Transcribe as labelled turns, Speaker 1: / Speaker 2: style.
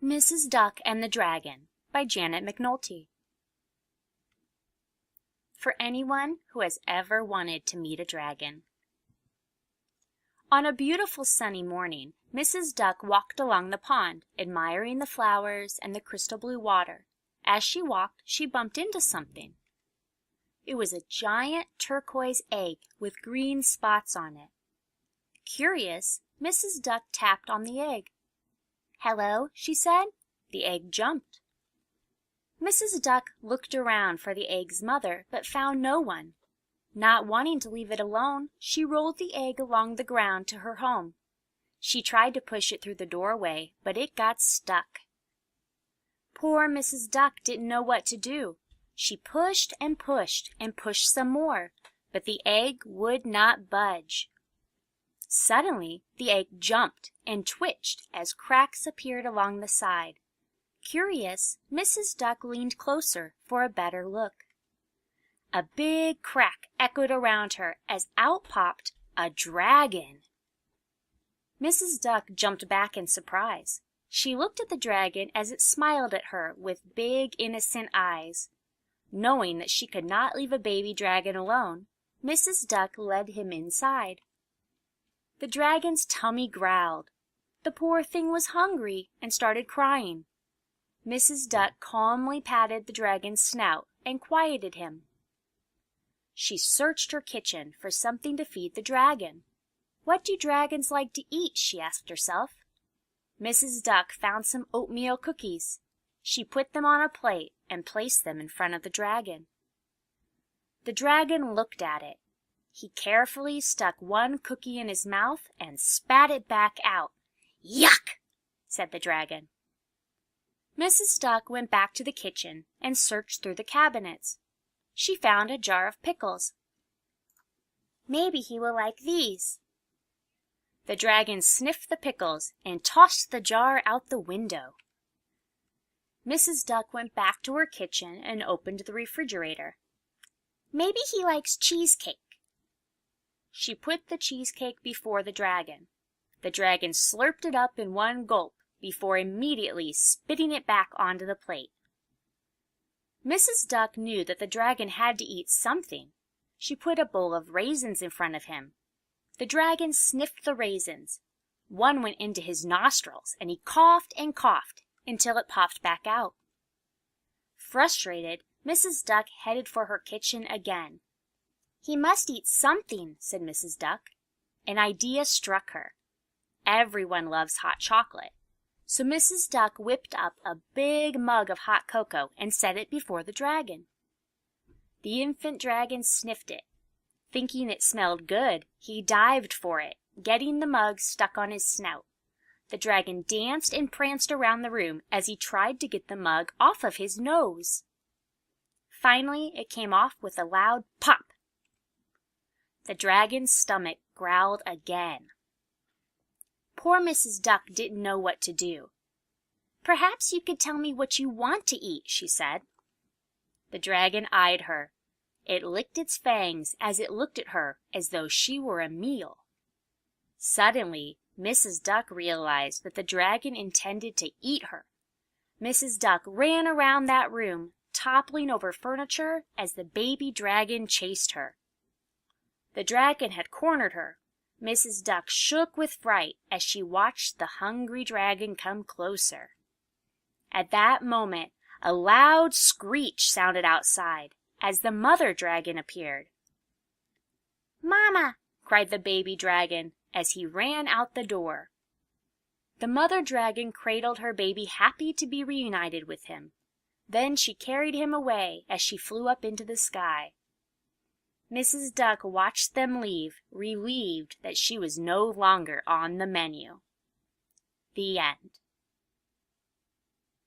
Speaker 1: Mrs. Duck and the Dragon by Janet McNulty. For anyone who has ever wanted to meet a dragon. On a beautiful sunny morning, Mrs. Duck walked along the pond, admiring the flowers and the crystal blue water. As she walked, she bumped into something. It was a giant turquoise egg with green spots on it. Curious, Mrs. Duck tapped on the egg. "Hello," she said. The egg jumped. Mrs. Duck looked around for the egg's mother, but found no one. Not wanting to leave it alone, she rolled the egg along the ground to her home. She tried to push it through the doorway, but it got stuck. Poor Mrs. Duck didn't know what to do. She pushed and pushed and pushed some more, but the egg would not budge. Suddenly, the egg jumped and twitched as cracks appeared along the side. Curious, Mrs. Duck leaned closer for a better look. A big crack echoed around her as out popped a dragon. Mrs. Duck jumped back in surprise. She looked at the dragon as it smiled at her with big, innocent eyes. Knowing that she could not leave a baby dragon alone, Mrs. Duck led him inside. The dragon's tummy growled. The poor thing was hungry and started crying. Mrs. Duck calmly patted the dragon's snout and quieted him. She searched her kitchen for something to feed the dragon. What do dragons like to eat? She asked herself. Mrs. Duck found some oatmeal cookies. She put them on a plate and placed them in front of the dragon. The dragon looked at it. He carefully stuck one cookie in his mouth and spat it back out. "Yuck!" said the dragon. Mrs. Duck went back to the kitchen and searched through the cabinets. She found a jar of pickles. "Maybe he will like these." The dragon sniffed the pickles and tossed the jar out the window. Mrs. Duck went back to her kitchen and opened the refrigerator. "Maybe he likes cheesecake." She put the cheesecake before the dragon. The dragon slurped it up in one gulp before immediately spitting it back onto the plate. Mrs. Duck knew that the dragon had to eat something. She put a bowl of raisins in front of him. The dragon sniffed the raisins. One went into his nostrils, and he coughed and coughed until it popped back out. Frustrated, Mrs. Duck headed for her kitchen again. "He must eat something," said Mrs. Duck. An idea struck her. Everyone loves hot chocolate. So Mrs. Duck whipped up a big mug of hot cocoa and set it before the dragon. The infant dragon sniffed it. Thinking it smelled good, he dived for it, getting the mug stuck on his snout. The dragon danced and pranced around the room as he tried to get the mug off of his nose. Finally, it came off with a loud pop. The dragon's stomach growled again. Poor Mrs. Duck didn't know what to do. "Perhaps you could tell me what you want to eat," she said. The dragon eyed her. It licked its fangs as it looked at her as though she were a meal. Suddenly, Mrs. Duck realized that the dragon intended to eat her. Mrs. Duck ran around that room, toppling over furniture as the baby dragon chased her. The dragon had cornered her. Mrs. Duck shook with fright as she watched the hungry dragon come closer. At that moment, a loud screech sounded outside as the mother dragon appeared. "Mama!" cried the baby dragon as he ran out the door. The mother dragon cradled her baby, happy to be reunited with him. Then she carried him away as she flew up into the sky. Mrs. Duck watched them leave, relieved that she was no longer on the menu. The end.